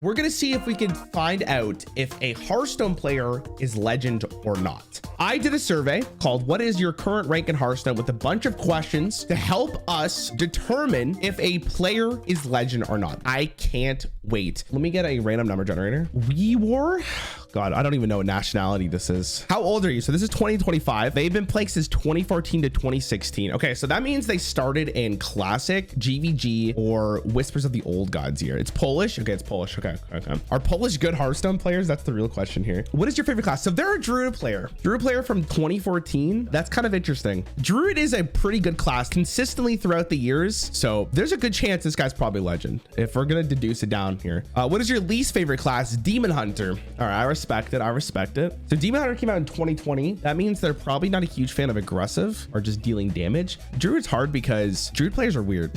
We're gonna see if we can find out if a Hearthstone player is legend or not. I did a survey called "What is your current rank in Hearthstone?" with a bunch of questions to help us determine if a player is legend or not. I can't wait. Let me get a random number generator. We were, God, I don't even know what nationality this is. How old are you? So this is 2025. They've been playing since 2014 to 2016. Okay, so that means they started in Classic, GVG, or Whispers of the Old Gods year. It's Polish. Okay, it's Polish. Okay. Are Polish good Hearthstone players? That's the real question here. What is your favorite class? So they're a Druid player. Druid player from 2014. That's kind of interesting. Druid is a pretty good class consistently throughout the years. So there's a good chance this guy's probably legend if we're going to deduce it down here. What is your least favorite class? Demon Hunter. All right, I respect it. I respect it. So Demon Hunter came out in 2020. That means they're probably not a huge fan of aggressive or just dealing damage. Druid's hard because Druid players are weird.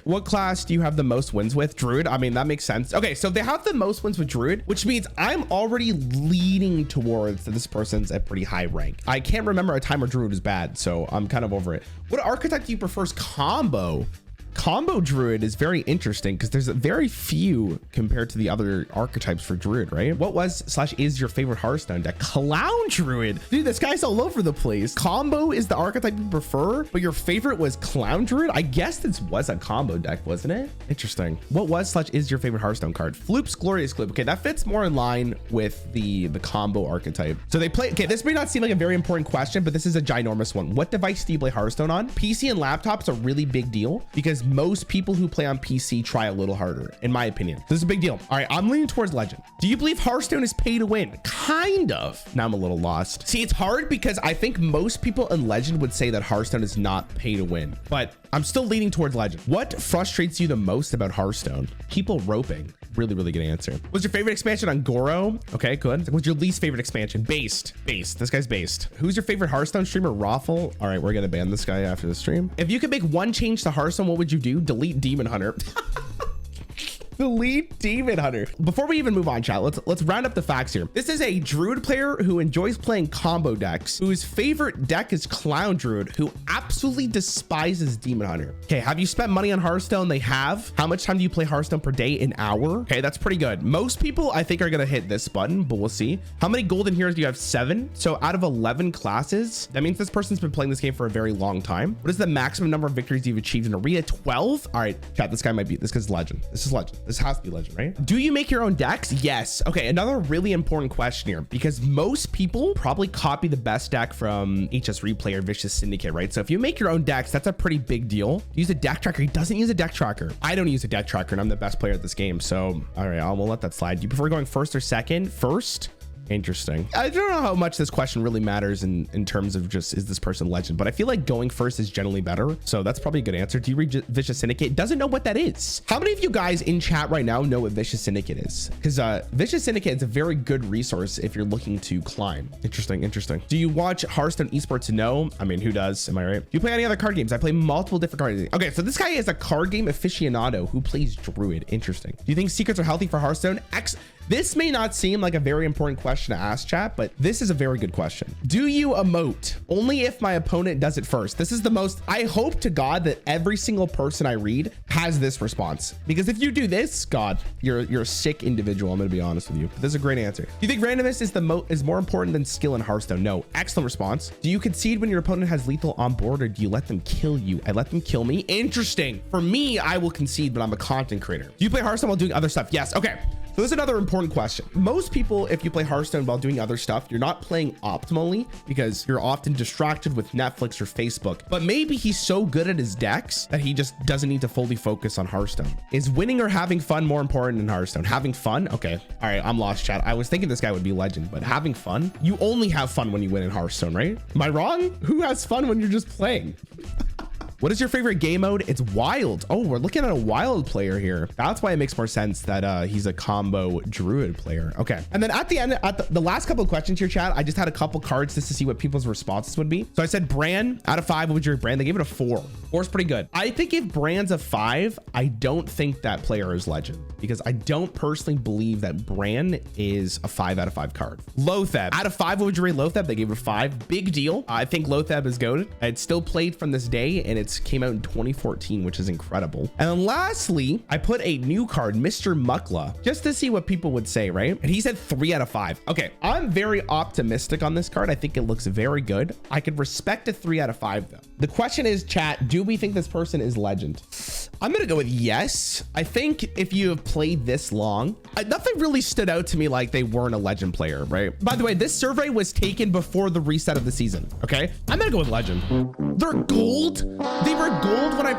What class do you have the most wins with? Druid. I mean, that makes sense. Okay, so they have the most wins with Druid, which means I'm already leaning towards that this person's a pretty high rank. I can't remember a time where Druid was bad, so I'm kind of over it. What archetype do you prefer? Combo. Combo Druid is very interesting because there's very few compared to the other archetypes for Druid, right? What was / is your favorite Hearthstone deck? Clown Druid. Dude, this guy's all over the place. Combo is the archetype you prefer, but your favorite was Clown Druid? I guess this was a combo deck, wasn't it? Interesting. What was / is your favorite Hearthstone card? Floop's Glorious Clip. Okay, that fits more in line with the combo archetype. So they play, okay, this may not seem like a very important question, but this is a ginormous one. What device do you play Hearthstone on? PC and laptop's a really big deal because most people who play on PC try a little harder, in my opinion. This is a big deal. All right, I'm leaning towards legend. Do you believe Hearthstone is pay to win? Kind of. Now I'm a little lost. See, it's hard because I think most people in legend would say that Hearthstone is not pay to win, but I'm still leaning towards legend. What frustrates you the most about Hearthstone? People roping. Really, really good answer. What's your favorite expansion on Goro? Okay, good. What's your least favorite expansion? Based. This guy's based. Who's your favorite Hearthstone streamer? Raffle. All right, we're gonna ban this guy after the stream. If you could make one change to Hearthstone, what would you do? Delete Demon Hunter. Delete Demon Hunter. Before we even move on, chat, let's round up the facts here. This is a Druid player who enjoys playing combo decks, whose favorite deck is Clown Druid, who absolutely despises Demon Hunter. Okay, have you spent money on Hearthstone? They have. How much time do you play Hearthstone per day? An hour. Okay, that's pretty good. Most people, I think, are gonna hit this button, but we'll see. How many golden heroes do you have? 7. So out of 11 classes, that means this person's been playing this game for a very long time. What is the maximum number of victories you've achieved in Arena? 12. All right, chat, this guy might be, this guy's legend. This is legend. This has to be legend, right? Do you make your own decks? Yes. Okay, another really important question here, because most people probably copy the best deck from HS Replay or Vicious Syndicate, right? So if you make your own decks, that's a pretty big deal. Use a deck tracker. He doesn't use a deck tracker. I don't use a deck tracker, and I'm the best player at this game. So, all right, we'll let that slide. Do you prefer going first or second? First. Interesting. I don't know how much this question really matters in terms of just, is this person legend? But I feel like going first is generally better. So that's probably a good answer. Do you read Vicious Syndicate? Doesn't know what that is. How many of you guys in chat right now know what Vicious Syndicate is? Because Vicious Syndicate is a very good resource if you're looking to climb. Interesting. Do you watch Hearthstone esports? No. I mean, who does? Am I right? Do you play any other card games? I play multiple different card games. Okay, so this guy is a card game aficionado who plays Druid. Interesting. Do you think secrets are healthy for Hearthstone? This may not seem like a very important question to ask, chat, but this is a very good question. Do you emote? Only if my opponent does it first. This is the most, I hope to God that every single person I read has this response, because if you do this, God, you're a sick individual. I'm gonna be honest with you. This is a great answer. Do you think randomness is more important than skill in Hearthstone? No. Excellent response. Do you concede when your opponent has lethal on board, or do you let them kill you? I let them kill me. Interesting. For me, I will concede, but I'm a content creator. Do you play Hearthstone while doing other stuff? Yes. Okay. So this is another important question. Most people, if you play Hearthstone while doing other stuff, you're not playing optimally because you're often distracted with Netflix or Facebook. But maybe he's so good at his decks that he just doesn't need to fully focus on Hearthstone. Is winning or having fun more important in Hearthstone? Having fun? Okay. All right, I'm lost, chat. I was thinking this guy would be legend, but having fun? You only have fun when you win in Hearthstone, right? Am I wrong? Who has fun when you're just playing? What is your favorite game mode? It's wild. Oh, we're looking at a wild player here. That's why it makes more sense that he's a combo Druid player. Okay. And then at the end, at the last couple of questions here, chat, I just had a couple cards just to see what people's responses would be. So I said Bran out of 5. What would your Bran? They gave it a 4. 4 is pretty good. I think if Bran's a 5, I don't think that player is legend, because I don't personally believe that Bran is a 5 out of 5 card. Lotheb out of 5. What would you rate Lotheb? They gave it a 5. Big deal. I think Lotheb is goated. It's still played from this day, and it's Eleventh came out in 2014, which is incredible. And then lastly, I put a new card, Mr. Mukla, just to see what people would say, right? And he said 3 out of 5. Okay, I'm very optimistic on this card. I think it looks very good. I could respect a 3 out of 5 though. The question is, chat, do we think this person is legend? I'm gonna go with yes. I think if you have played this long, nothing really stood out to me like they weren't a legend player, right? By the way, this survey was taken before the reset of the season, okay? I'm gonna go with legend. They're gold? They were gold when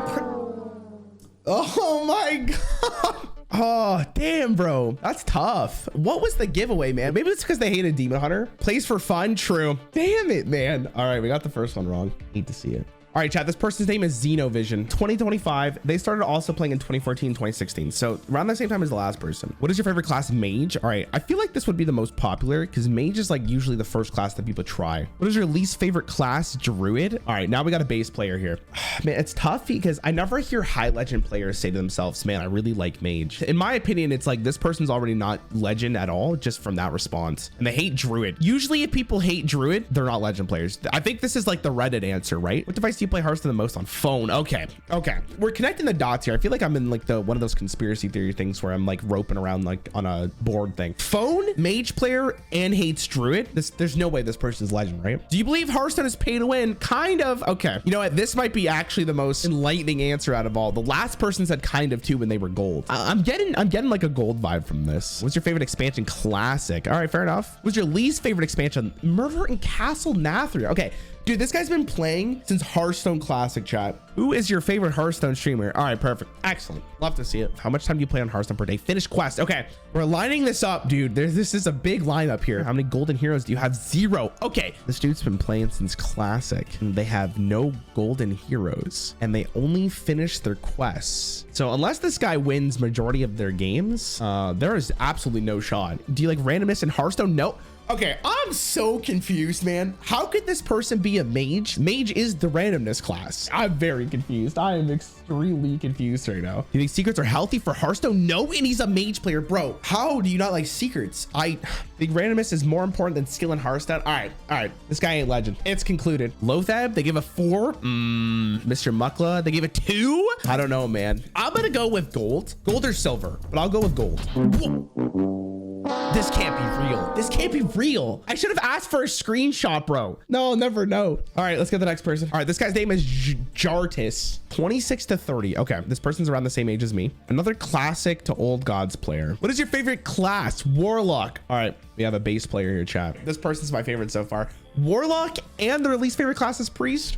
oh my God. Oh, damn, bro. That's tough. What was the giveaway, man? Maybe it's because they hated Demon Hunter. Plays for fun. True. Damn it, man. All right, we got the first one wrong. Hate to see it. All right, chat, this person's name is Xenovision. 2025. They started also playing in 2014, 2016. So around the same time as the last person. What is your favorite class? Mage. All right, I feel like this would be the most popular because mage is like usually the first class that people try. What is your least favorite class? Druid. All right, now we got a base player here. Man, it's tough because I never hear high legend players say to themselves, man, I really like mage. In my opinion, it's like this person's already not legend at all just from that response. And they hate druid. Usually if people hate druid, they're not legend players. I think this is like the Reddit answer, right? What device do you play Hearthstone the most on? Phone. Okay. We're connecting the dots here. I feel like I'm in like one of those conspiracy theory things where I'm like roping around like on a board thing. Phone, mage player, and hates druid. There's no way this person's legend, right? Do you believe Hearthstone is pay to win? Kind of. Okay. You know what? This might be actually the most enlightening answer out of all. The last person said kind of too when they were gold. I'm getting like a gold vibe from this. What's your favorite expansion? Classic. All right, fair enough. What's your least favorite expansion? Murder in Castle Nathria. Okay. Dude, this guy's been playing since Hearthstone Classic, chat. Who is your favorite Hearthstone streamer? All right, perfect. Excellent. Love to see it. How much time do you play on Hearthstone per day? Finish quest. Okay, we're lining this up, dude. This is a big lineup here. How many golden heroes do you have? 0. Okay, this dude's been playing since Classic and they have no golden heroes and they only finish their quests. So unless this guy wins majority of their games, there is absolutely no shot. Do you like randomness in Hearthstone? No. Okay, I'm so confused, man. How could this person be a mage? Mage is the randomness class. I'm very confused. I am extremely confused right now. You think secrets are healthy for Hearthstone? No, and he's a mage player, bro. How do you not like secrets? I think randomness is more important than skill in Hearthstone. All right. This guy ain't legend. It's concluded. Lothab, they give a 4. Mr. Mukla, they gave a 2. I don't know, man. I'm gonna go with gold. Gold or silver, but I'll go with gold. This can't be real. This can't be real. I should have asked for a screenshot, bro. No, I'll never know. All right, let's get the next person. All right, this guy's name is Jartis. 26 to 30. Okay, this person's around the same age as me. Another classic to old gods player. What is your favorite class? Warlock. All right, we have a base player here, chat. This person's my favorite so far. Warlock, and their least favorite class is priest.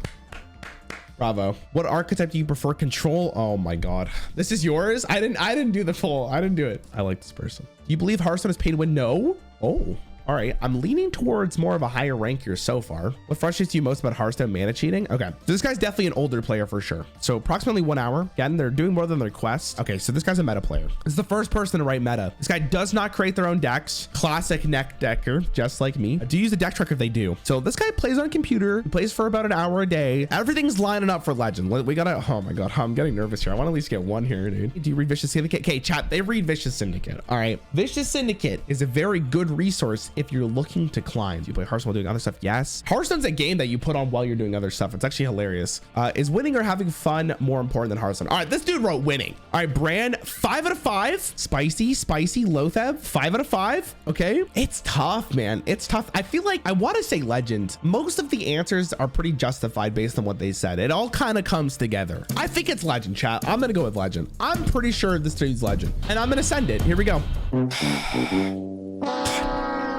Bravo. What archetype do you prefer? Control. Oh my God. This is yours. I didn't do the full. I didn't do it. I like this person. Do you believe Hearthstone is pay to win? No. Oh. All right, I'm leaning towards more of a higher rank here so far. What frustrates you most about Hearthstone mana cheating? Okay, so this guy's definitely an older player for sure. So approximately 1 hour. Again, they're doing more than their quests. Okay, so this guy's a meta player. This is the first person to write meta. This guy does not create their own decks. Classic neck decker, just like me. I do use a deck tracker if they do. So this guy plays on a computer. He plays for about an hour a day. Everything's lining up for legend. We gotta, oh my God, I'm getting nervous here. I want to at least get 1 here, dude. Do you read Vicious Syndicate? Okay, chat, they read Vicious Syndicate. All right, Vicious Syndicate is a very good resource if you're looking to climb. Do you play Hearthstone while doing other stuff? Yes. Hearthstone's a game that you put on while you're doing other stuff. It's actually hilarious. Is winning or having fun more important than Hearthstone? All right, this dude wrote winning. All right, Brand, 5 out of 5. Spicy, Lothab, 5 out of 5. Okay, it's tough, man. It's tough. I feel like I want to say legend. Most of the answers are pretty justified based on what they said. It all kind of comes together. I think it's legend, chat. I'm gonna go with legend. I'm pretty sure this dude's legend, and I'm gonna send it. Here we go.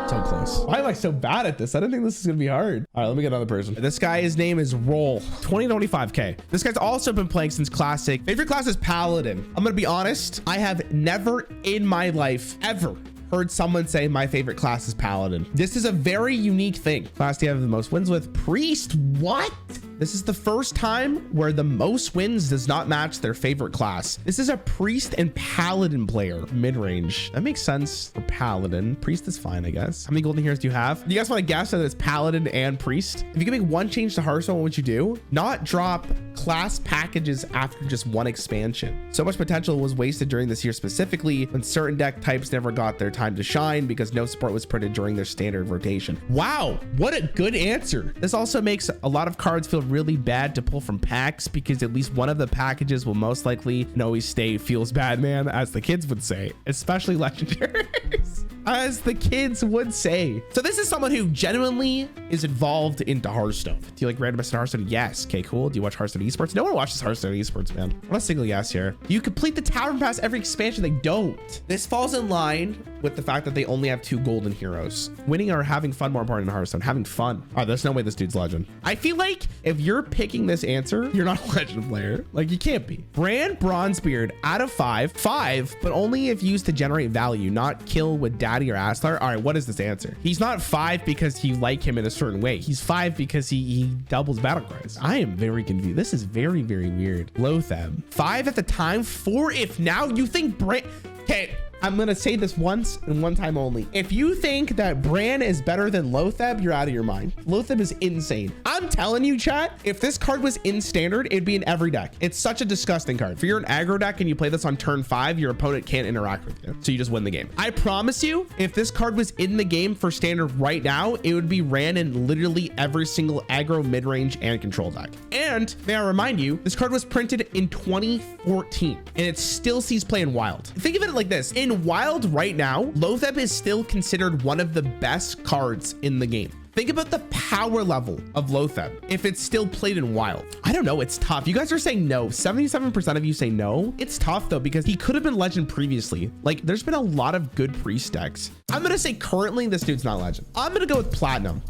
So close. Why am I so bad at this? I didn't think this is gonna be hard. All right, let me get another person. This guy, his name is Roll. 2025K. This guy's also been playing since Classic. Favorite class is Paladin. I'm gonna be honest. I have never in my life ever heard someone say my favorite class is Paladin. This is a very unique thing. Class do you have the most wins with? Priest. What? This is the first time where the most wins does not match their favorite class. This is a Priest and Paladin player. Mid-range. That makes sense for Paladin. Priest is fine, I guess. How many golden heroes do you have? Do you guys want to guess that it's Paladin and Priest? If you could make one change to Hearthstone, what would you do? Not drop class packages after just one expansion. So much potential was wasted during this year specifically when certain deck types never got their time to shine because no support was printed during their standard rotation. Wow, what a good answer. This also makes a lot of cards feel really bad to pull from packs because at least one of the packages will most likely and always stay feels bad, man, as the kids would say, especially legendaries. As the kids would say. So this is someone who genuinely is involved into Hearthstone. Do you like randomness in Hearthstone? Yes. Okay, cool. Do you watch Hearthstone esports? No one watches Hearthstone esports, man. Not a single yes here. You complete the Tavern Pass every expansion. They don't. This falls in line with the fact that they only have 2 golden heroes. Winning or having fun more important in Hearthstone. Having fun. Oh, there's no way this dude's legend. I feel like if you're picking this answer, you're not a legend player. Like, you can't be. Brand Bronzebeard out of 5, but only if used to generate value, not kill with Daddy or Aslar. All right, what is this answer? He's not 5 because you like him in a certain way. He's 5 because he doubles battle cries. I am very confused. This is very, very weird. Lothab. 5 at the time, 4 if now. You think Brand... Okay, I'm gonna say this once and one time only. If you think that Bran is better than Lothab, you're out of your mind. Lothab is insane. I'm telling you, chat, if this card was in standard, it'd be in every deck. It's such a disgusting card. If you're an aggro deck and you play this on turn 5, your opponent can't interact with you, so you just win the game. I promise you, if this card was in the game for standard right now, it would be ran in literally every single aggro, mid-range, and control deck. And may I remind you, this card was printed in 2014, and it still sees play in Wild. Think of it like this. In Wild right now, Lothab is still considered one of the best cards in the game. Think about the power level of Lothab if it's still played in Wild. I don't know, it's tough. You guys are saying no. 77% of you say no. It's tough though, because he could have been legend previously. Like, there's been a lot of good priest decks. I'm gonna say currently this dude's not legend. I'm gonna go with platinum.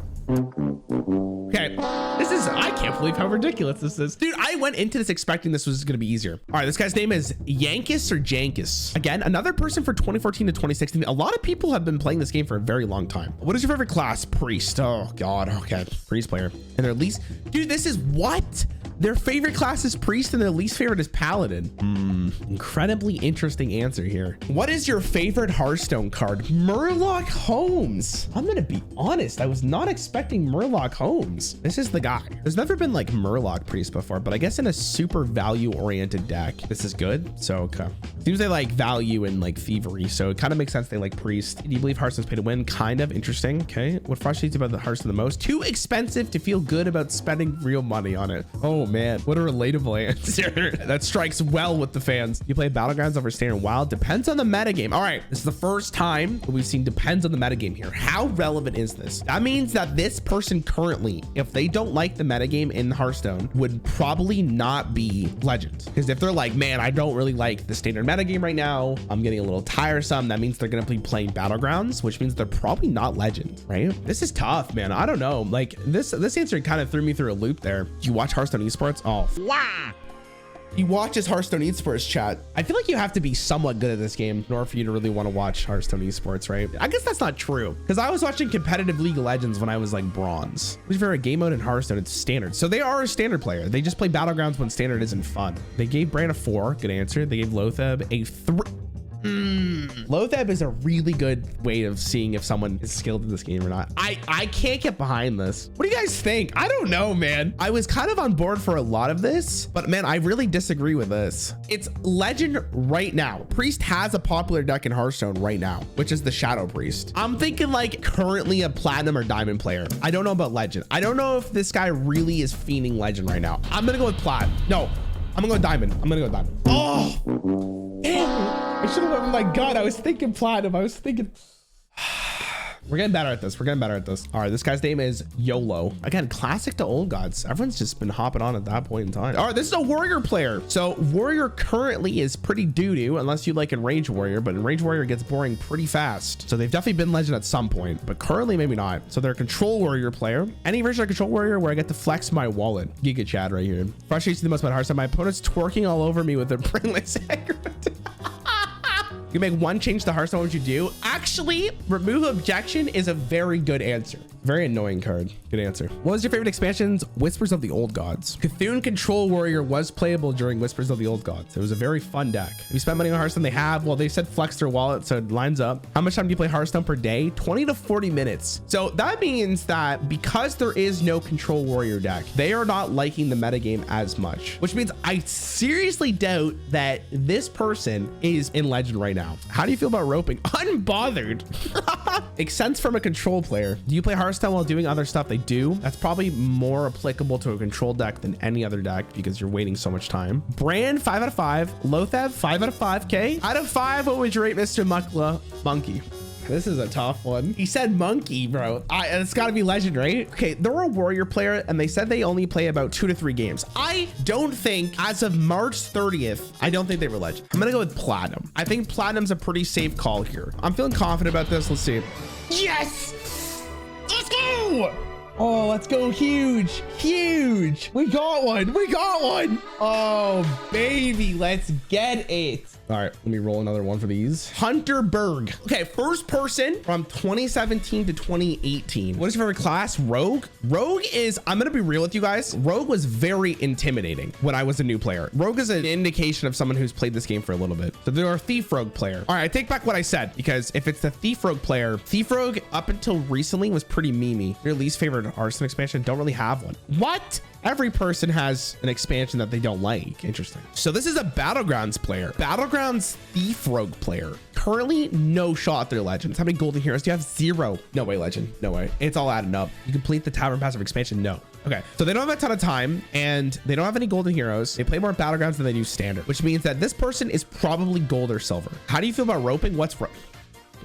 Okay, this is, I can't believe how ridiculous this is. Dude, I went into this expecting this was gonna be easier. All right, this guy's name is Yankus or Jankus. Again, another person for 2014 to 2016. A lot of people have been playing this game for a very long time. What is your favorite class? Priest. Oh God, okay. Priest player. And their least, dude, this is what? Their favorite class is priest and their least favorite is paladin. Incredibly interesting answer here. What is your favorite Hearthstone card? Murloc Holmes. I'm gonna be honest, I was not expecting Murloc Holmes. This is the guy. There's never been like Murloc priest before, but I guess in a super value oriented deck, this is good. So, okay. Seems they like value and like thievery, so it kind of makes sense they like priest. Do you believe Hearthstone's pay to win? Kind of interesting. Okay. What frustrates you about the Hearthstone the most? Too expensive to feel good about spending real money on it. Oh man, what a relatable answer. That strikes well with the fans. You play Battlegrounds over Standard Wild? Depends on the metagame. All right, this is the first time that we've seen depends on the metagame here. How relevant is this? That means that this person currently, if they don't like the metagame in Hearthstone, would probably not be legend. Because if they're like, man, I don't really like the standard metagame right now, I'm getting a little tiresome, that means they're gonna be playing Battlegrounds, which means they're probably not legend, right? This is tough, man. I don't know. Like this answer kind of threw me through a loop there. Do you watch Hearthstone esports? Oh, wow. He watches Hearthstone esports, chat. I feel like you have to be somewhat good at this game in order for you to really want to watch Hearthstone esports, right? I guess that's not true, because I was watching competitive League of Legends when I was like bronze. Which for a game mode in Hearthstone, it's standard. So they are a standard player. They just play Battlegrounds when standard isn't fun. They gave Bran a 4, good answer. They gave Lothab a 3. Lothab is a really good way of seeing if someone is skilled in this game or not. I can't get behind this. What do you guys think? I don't know, man. I was kind of on board for a lot of this, but man, I really disagree with this. It's legend right now. Priest has a popular deck in Hearthstone right now, which is the Shadow Priest. I'm thinking like currently a platinum or diamond player. I don't know about legend. I don't know if this guy really is fiending legend right now. I'm gonna go with plat. No, I'm gonna go diamond. I'm gonna go diamond. Oh, damn. I should have, oh my God, I was thinking platinum. I was thinking, we're getting better at this. We're getting better at this. All right, this guy's name is YOLO. Again, classic to old gods. Everyone's just been hopping on at that point in time. All right, this is a warrior player. So warrior currently is pretty doo-doo unless you like Enraged Warrior, but Enraged Warrior gets boring pretty fast. So they've definitely been legend at some point, but currently maybe not. So they're a control warrior player. Any version of control warrior where I get to flex my wallet. Giga Chad right here. Frustrates me the most about Hearthstone. My opponent's twerking all over me with their brainless aggro. You make one change to Hearthstone, what would you do? Actually, remove objection is a very good answer. Very annoying card. Good answer. What was your favorite expansions? Whispers of the Old Gods. Cthulhu Control Warrior was playable during Whispers of the Old Gods. It was a very fun deck. If you spent money on Hearthstone, they have. Well, they said flex their wallet, so it lines up. How much time do you play Hearthstone per day? 20 to 40 minutes. So that means that because there is no Control Warrior deck, they are not liking the metagame as much, which means I seriously doubt that this person is in Legend right now. How do you feel about roping? Unbothered. Makes sense from a control player. Do you play Hearthstone while doing other stuff? They do. That's probably more applicable to a control deck than any other deck because you're waiting so much time. Brand 5 out of 5. Lothab 5 out of 5. K out of 5. What would you rate Mr. Mukla? Monkey. This is a tough one. He said monkey, bro. It's got to be Legend, right? Okay, they're a warrior player and they said they only play about 2 to 3 games. I don't think, as of March 30th, I don't think they were Legend. I'm gonna go with Platinum. I think Platinum's a pretty safe call here. I'm feeling confident about this. Let's see. Yes! Let's go! Oh, let's go. Huge, huge. We got one. We got one. Oh, baby. Let's get it. All right, let me roll another one for these. Hunter Berg. Okay, first person from 2017 to 2018. What is your favorite class? Rogue. Rogue is, I'm gonna be real with you guys. Rogue was very intimidating when I was a new player. Rogue is an indication of someone who's played this game for a little bit. So they're a Thief Rogue player. All right, I take back what I said, because if it's the Thief Rogue player, Thief Rogue up until recently was pretty memey. Your least favorite Hearthstone expansion? Don't really have one. What? Every person has an expansion that they don't like. Interesting. So this is a Battlegrounds player. Battlegrounds Thief Rogue player. Currently no shot at their Legends. How many golden heroes do you have? 0. No way, Legend. No way. It's all adding up. You complete the Tavern passive expansion? No. Okay, so they don't have a ton of time and they don't have any golden heroes. They play more Battlegrounds than they do Standard, which means that this person is probably gold or silver. How do you feel about roping? What's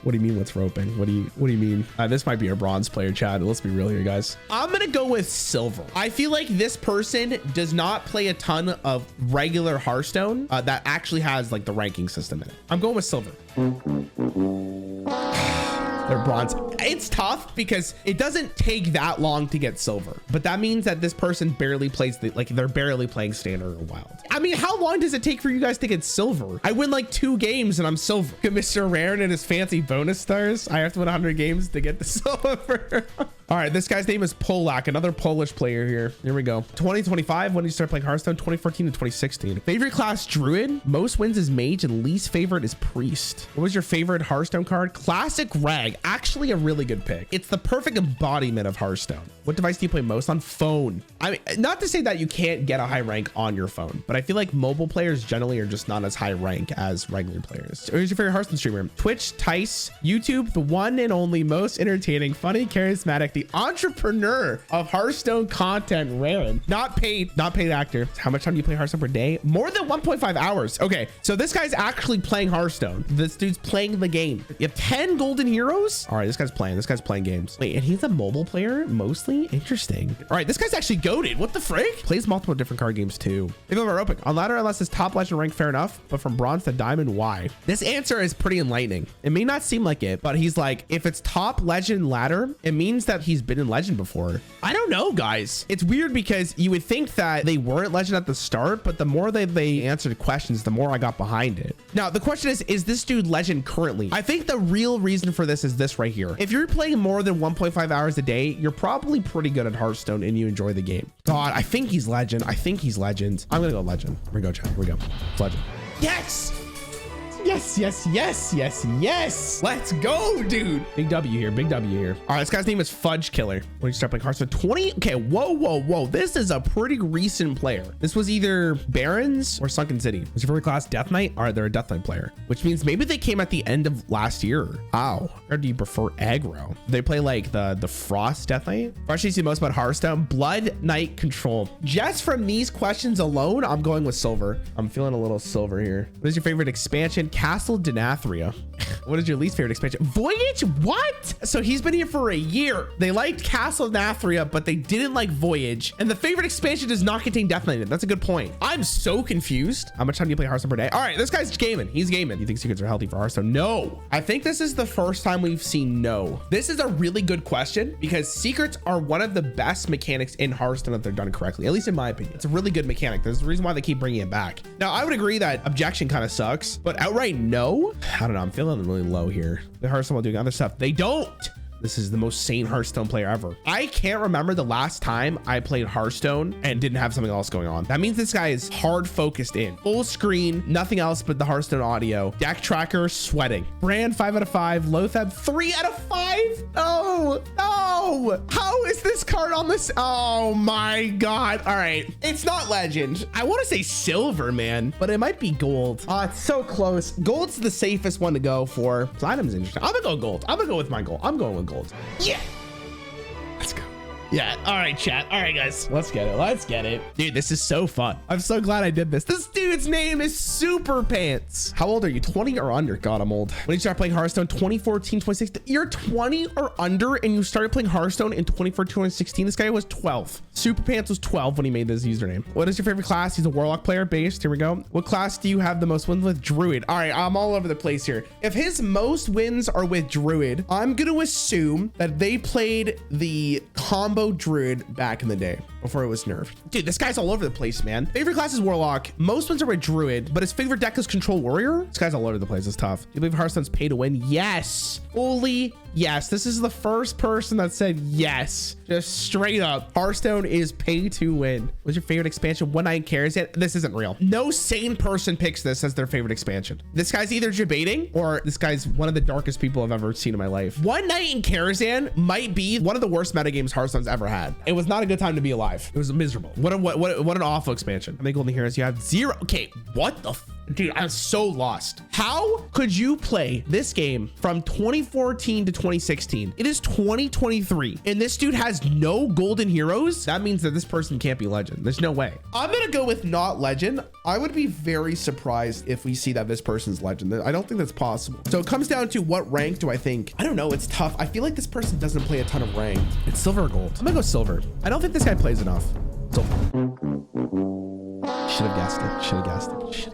What do you mean what's roping? What do you mean? This might be a bronze player, Chad. Let's be real here, guys. I'm gonna go with silver. I feel like this person does not play a ton of regular Hearthstone that actually has like the ranking system in it. I'm going with silver. They're bronze. It's tough because it doesn't take that long to get silver, but that means that this person barely plays they're barely playing Standard or Wild. I mean, how long does it take for you guys to get silver? I win like 2 games and I'm silver. Mr. Rarran and his fancy bonus stars. I have to win 100 games to get the silver. All right, this guy's name is Polak, another Polish player here. Here we go. 2025, when did you start playing Hearthstone? 2014 to 2016. Favorite class, Druid. Most wins is Mage and least favorite is Priest. What was your favorite Hearthstone card? Classic Rag. Actually a really good pick. It's the perfect embodiment of Hearthstone. What device do you play most on? Phone. I mean, not to say that you can't get a high rank on your phone, but I feel like mobile players generally are just not as high rank as regular players. Who's your favorite Hearthstone streamer? Twitch, Tice, YouTube, the one and only most entertaining, funny, charismatic, the entrepreneur of Hearthstone content, Rarran. Not paid actor. How much time do you play Hearthstone per day? More than 1.5 hours. Okay, so this guy's actually playing Hearthstone. This dude's playing the game. You have 10 golden heroes. All right, this guy's playing games. Wait, and he's a mobile player mostly? Interesting. All right, this guy's actually goated. What the frick? Plays multiple different card games too. If I'm roping on ladder, unless his top legend rank, fair enough, but from bronze to diamond, why? This answer is pretty enlightening. It may not seem like it, but he's like, if it's top legend ladder, it means that he's been in legend before. I don't know, guys. It's weird because you would think that they weren't legend at the start, but the more they answered questions, the more I got behind it. Now, the question is this dude legend currently? I think the real reason for this is this right here. If you're playing more than 1.5 hours a day, you're probably pretty good at Hearthstone and you enjoy the game. God, I think he's legend. I'm gonna go legend. Here we go, Chad. Here we go. It's legend. Yes! Yes. Let's go, dude. Big W here. All right, this guy's name is Fudge Killer. When you start playing Hearthstone, 20. Okay, whoa. This is a pretty recent player. This was either Barons or Sunken City. Was your favorite class Death Knight? All right, they're a Death Knight player, which means maybe they came at the end of last year. How? Or do you prefer aggro? They play like the Frost Death Knight. What you see most about Hearthstone? Blood Knight Control. Just from these questions alone, I'm going with silver. I'm feeling a little silver here. What is your favorite expansion? Castle Denathria. What is your least favorite expansion? Voyage? What? So he's been here for a year. They liked Castle Denathria, but they didn't like Voyage. And the favorite expansion does not contain Death Knight. That's a good point. I'm so confused. How much time do you play Hearthstone per day? All right, this guy's gaming. He's gaming. You think secrets are healthy for Hearthstone? No. I think this is the first time we've seen no. This is a really good question because secrets are one of the best mechanics in Hearthstone if they're done correctly, at least in my opinion. It's a really good mechanic. There's the reason why they keep bringing it back. Now, I would agree that objection kind of sucks, but outright no. I don't know. I'm feeling really low here. The Hearthstone while doing other stuff. They don't. This is the most sane Hearthstone player ever. I can't remember the last time I played Hearthstone and didn't have something else going on. That means this guy is hard focused in. Full screen, nothing else but the Hearthstone audio. Deck tracker, sweating. Brand 5 out of 5. Lothab 3 out of 5. No, no. How is this card on this? Oh my God. All right. It's not legend. I want to say silver, man, but it might be gold. It's so close. Gold's the safest one to go for. Platinum's interesting. I'm gonna go gold. I'm gonna go with my gold. I'm going with gold. Yeah. Let's go. Yeah. All right, chat. All right, guys. Let's get it. Let's get it. Dude, this is so fun. I'm so glad I did this. This dude's name is Super Pants. How old are you? 20 or under? God, I'm old. When did you start playing Hearthstone? 2014, 2016. You're 20 or under and you started playing Hearthstone in 2014, 2016. This guy was 12. Super Pants was 12 when he made this username. What is your favorite class? He's a Warlock player based. Here we go. What class do you have the most wins with? Druid. All right, I'm all over the place here. If his most wins are with Druid, I'm going to assume that they played the combo Druid back in the day before it was nerfed. Dude, this guy's all over the place, man. Favorite class is Warlock. Most ones are with Druid, but his favorite deck is Control Warrior. This guy's all over the place. It's tough. Do you believe Hearthstone's pay to win? Yes. Fully yes. This is the first person that said yes. Just straight up. Hearthstone is pay to win. What's your favorite expansion? One Night in Karazhan? This isn't real. No sane person picks this as their favorite expansion. This guy's either debating or this guy's one of the darkest people I've ever seen in my life. One Night in Karazhan might be one of the worst metagames Hearthstone's ever had. It was not a good time to be alive. It was miserable. What an awful expansion. How many golden heroes you have? 0. Okay, what the dude, I'm so lost. How could you play this game from 2014 to 2016? It is 2023 and this dude has no golden heroes. That means that this person can't be legend. There's no way. I'm gonna go with not legend. I would be very surprised if we see that this person's legend. I don't think that's possible. So it comes down to what rank do I think? I don't know. It's tough. I feel like this person doesn't play a ton of rank. It's silver or gold. I'm gonna go silver. I don't think this guy plays enough. Silver. Should have guessed it. Should have guessed it. Should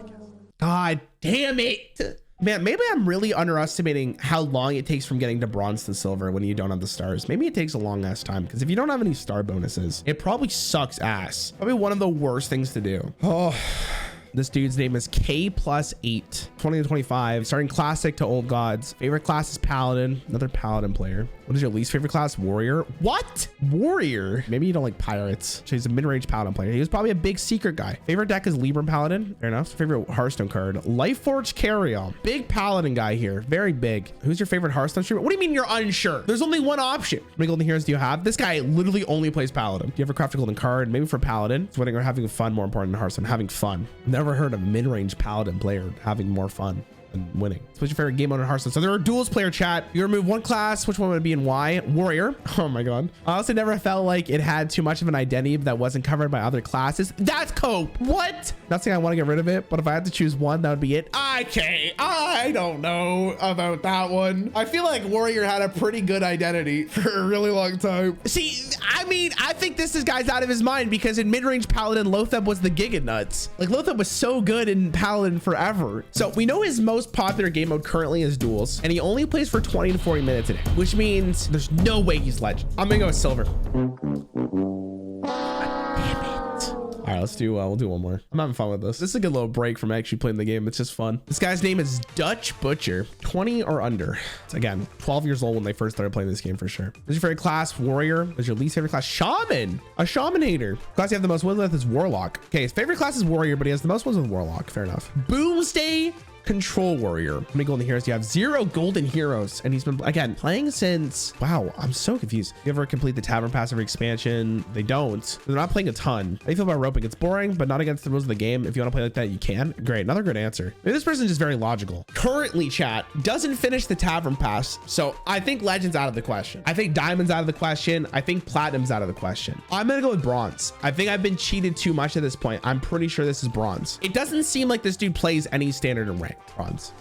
have guessed it. God damn it. Man, maybe I'm really underestimating how long it takes from getting to bronze to silver when you don't have the stars. Maybe it takes a long ass time because if you don't have any star bonuses, it probably sucks ass. Probably one of the worst things to do. Oh, this dude's name is K+8, 20 to 25, starting classic to old gods. Favorite class is Paladin, another Paladin player. What is your least favorite class? Warrior. What? Warrior? Maybe you don't like pirates. So he's a mid-range Paladin player. He was probably a big secret guy. Favorite deck is Libram Paladin. Fair enough. Favorite Hearthstone card. Lifeforge Carry-On. Big Paladin guy here. Very big. Who's your favorite Hearthstone streamer? What do you mean you're unsure? There's only one option. How many golden heroes do you have? This guy literally only plays Paladin. Do you ever craft a golden card? Maybe for Paladin. It's winning or having fun more important than Hearthstone. Having fun. Never heard of a mid-range Paladin player having more fun and winning. What's your favorite game mode in Hearthstone? So there are duels player chat. You remove one class. Which one would it be and why? Warrior. Oh my God. I also never felt like it had too much of an identity that wasn't covered by other classes. That's cope. What? Not saying I want to get rid of it, but if I had to choose one, that would be it. Okay. I don't know about that one. I feel like Warrior had a pretty good identity for a really long time. See, I mean, I think this guy's out of his mind because in mid-range Paladin, Lothab was the giga nuts. Like Lothab was so good in Paladin forever. So we know his most popular game mode currently is duels, and he only plays for 20 to 40 minutes a day, which means there's no way he's legend. I'm gonna go with silver. All right, let's do, we'll do one more. I'm having fun with this. This is a good little break from actually playing the game. It's just fun. This guy's name is Dutch Butcher, 20 or under. It's, again, 12 years old when they first started playing this game for sure. What's your favorite class? Warrior. What's your least favorite class? Shaman. A Shaman-hater. Class you have the most wins with is Warlock. Okay, his favorite class is Warrior, but he has the most wins with Warlock. Fair enough. Boomsday Control Warrior. How many golden heroes do you have? 0 golden heroes. And he's been, again, playing since, wow, I'm so confused. You ever complete the Tavern Pass every expansion? They don't. They're not playing a ton. How do you feel about roping? It's boring, but not against the rules of the game. If you want to play like that, you can. Great. Another good answer. Maybe this person's just very logical. Currently, chat doesn't finish the Tavern Pass. So I think Legend's out of the question. I think Diamond's out of the question. I think Platinum's out of the question. I'm going to go with Bronze. I think I've been cheated too much at this point. I'm pretty sure this is Bronze. It doesn't seem like this dude plays any standard and rank. Bronze.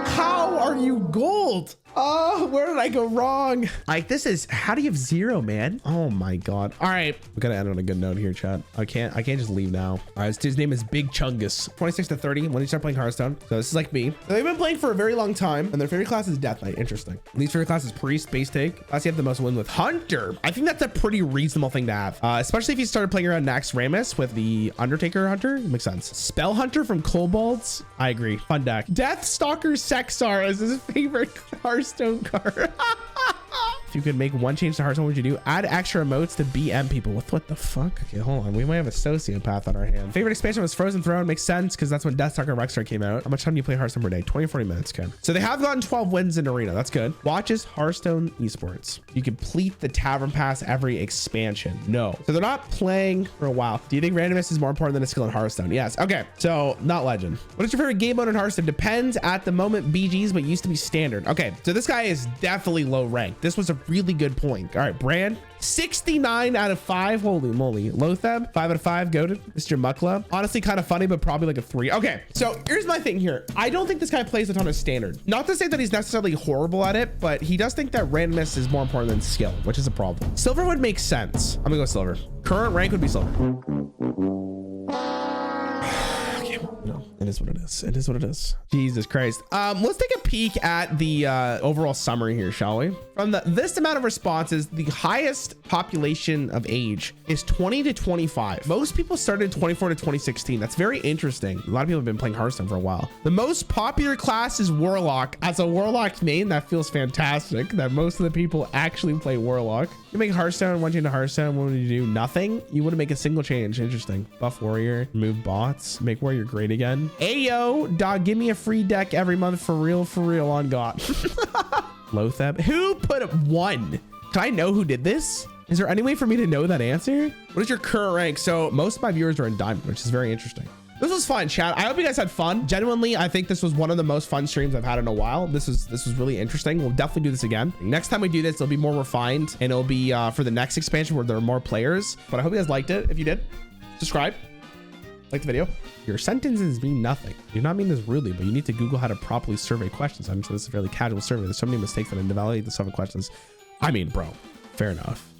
How are you gold? Oh, where did I go wrong? Like, this is, how do you have 0, man? Oh my God. All right, we gotta end on a good note here, chat. I can't just leave now. All right, this dude's name is Big Chungus. 26 to 30 when you start playing Hearthstone. So this is like me. They've been playing for a very long time and their favorite class is Death Knight. Interesting. Least favorite class is Priest, Base Take. Class you have the most win with Hunter. I think that's a pretty reasonable thing to have, especially if you started playing around Nax Ramus with the Undertaker Hunter. It makes sense. Spell Hunter from Kobolds. I agree. Fun deck. Death Stalker Sexar as is his favorite Hearthstone card. If you could make one change to Hearthstone, what would you do? Add extra emotes to BM people. What the fuck? Okay, hold on. We might have a sociopath on our hands. Favorite expansion was Frozen Throne. Makes sense because that's when Deathstalker and Rexstar came out. How much time do you play Hearthstone per day? 20, 40 minutes. Okay. So they have gotten 12 wins in Arena. That's good. Watches Hearthstone Esports. You complete the Tavern Pass every expansion. No. So they're not playing for a while. Do you think randomness is more important than a skill in Hearthstone? Yes. Okay. So not legend. What is your favorite game mode in Hearthstone? Depends at the moment. BGs, but used to be standard. Okay. So this guy is definitely low ranked. This was a really good point. All right, Brand, 69 out of 5. Holy moly. Lotheb, 5 out of 5. Goated. Mr. Mukla. Honestly, kind of funny, but probably like a 3. Okay, so here's my thing here. I don't think this guy plays a ton of standard. Not to say that he's necessarily horrible at it, but he does think that randomness is more important than skill, which is a problem. Silver would make sense. I'm gonna go silver. Current rank would be silver. No, it is what it is. It is what it is. Jesus Christ. Let's take a peek at the overall summary here, shall we? From this amount of responses, the highest population of age is 20 to 25. Most people started in 24 to 2016. That's very interesting. A lot of people have been playing Hearthstone for a while. The most popular class is Warlock. As a Warlock main, that feels fantastic that most of the people actually play Warlock. You make Hearthstone, one change to Hearthstone, what would you do? Nothing? You wouldn't make a single change. Interesting. Buff Warrior, remove bots, make Warrior great again. Ayo, dog, give me a free deck every month for real on God. Lotheb. Who put up 1? Can I know who did this? Is there any way for me to know that answer? What is your current rank? So most of my viewers are in Diamond, which is very interesting. This was fun, chat. I hope you guys had fun. Genuinely, I think this was one of the most fun streams I've had in a while. This was really interesting. We'll definitely do this again. Next time we do this, it'll be more refined and it'll be for the next expansion where there are more players. But I hope you guys liked it. If you did, subscribe, like the video. Your sentences mean nothing. I do not mean this rudely, but you need to Google how to properly survey questions. I'm sure this is a fairly casual survey. There's so many mistakes that invalidate the survey questions. I mean, bro, fair enough.